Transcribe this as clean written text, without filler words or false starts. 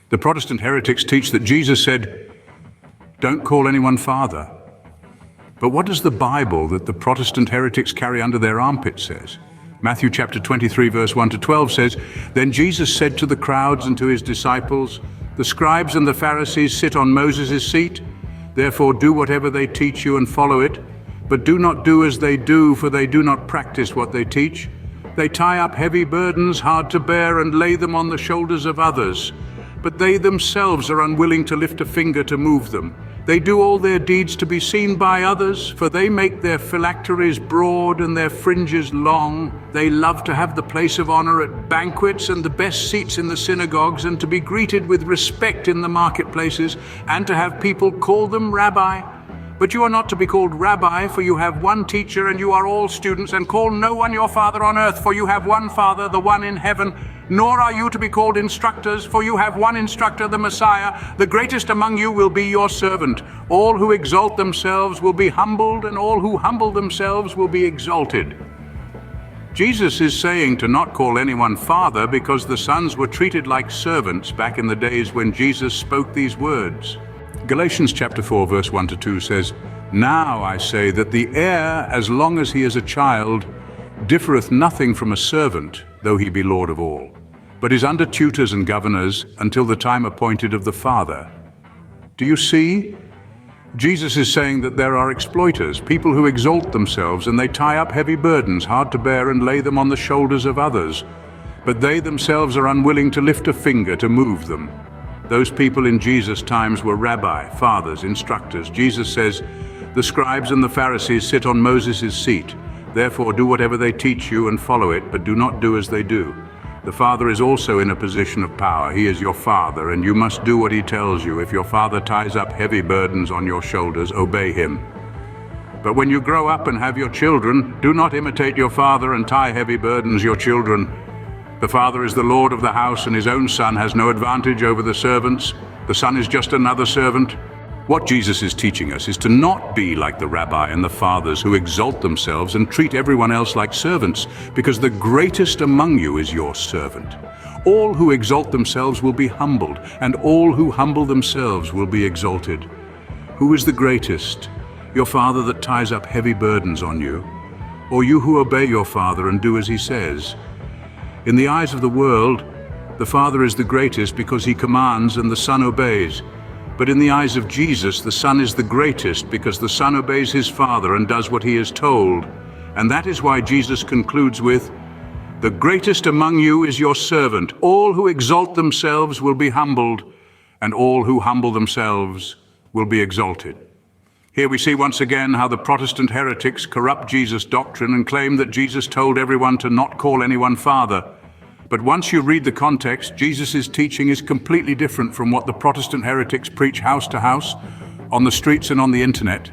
The Protestant heretics teach that Jesus said, "Don't call anyone father." But what does the Bible that the Protestant heretics carry under their armpit says? Matthew chapter 23 verse 1 to 12 says, "Then Jesus said to the crowds and to his disciples, 'The scribes and the Pharisees sit on Moses' seat. Therefore do whatever they teach you and follow it. But do not do as they do, for they do not practice what they teach. They tie up heavy burdens hard to bear and lay them on the shoulders of others. But they themselves are unwilling to lift a finger to move them. They do all their deeds to be seen by others, for they make their phylacteries broad and their fringes long. They love to have the place of honor at banquets and the best seats in the synagogues, and to be greeted with respect in the marketplaces, and to have people call them rabbi. But you are not to be called rabbi, for you have one teacher and you are all students, and call no one your father on earth, for you have one Father, the one in heaven. Nor are you to be called instructors, for you have one instructor, the Messiah. The greatest among you will be your servant. All who exalt themselves will be humbled, and all who humble themselves will be exalted." Jesus is saying to not call anyone father because the sons were treated like servants back in the days when Jesus spoke these words. Galatians chapter 4 verse 1 to 2 says, "Now I say that the heir, as long as he is a child, differeth nothing from a servant, though he be Lord of all, but is under tutors and governors until the time appointed of the Father." Do you see? Jesus is saying that there are exploiters, people who exalt themselves, and they tie up heavy burdens hard to bear and lay them on the shoulders of others, but they themselves are unwilling to lift a finger to move them. Those people in Jesus' times were rabbi, fathers, instructors. Jesus says, "The scribes and the Pharisees sit on Moses' seat. Therefore do whatever they teach you and follow it, but do not do as they do." The Father is also in a position of power. He is your Father, and you must do what He tells you. If your father ties up heavy burdens on your shoulders, obey him. But when you grow up and have your children, do not imitate your father and tie heavy burdens your children. The father is the Lord of the house, and his own son has no advantage over the servants. The son is just another servant. What Jesus is teaching us is to not be like the rabbi and the fathers who exalt themselves and treat everyone else like servants, because the greatest among you is your servant. All who exalt themselves will be humbled, and all who humble themselves will be exalted. Who is the greatest? Your father that ties up heavy burdens on you, or you who obey your father and do as he says? In the eyes of the world, the Father is the greatest because he commands and the Son obeys. But in the eyes of Jesus, the Son is the greatest because the Son obeys his Father and does what he is told. And that is why Jesus concludes with, "The greatest among you is your servant. All who exalt themselves will be humbled, and all who humble themselves will be exalted." Here we see once again how the Protestant heretics corrupt Jesus' doctrine and claim that Jesus told everyone to not call anyone father. But once you read the context, Jesus' teaching is completely different from what the Protestant heretics preach house to house, on the streets and on the internet.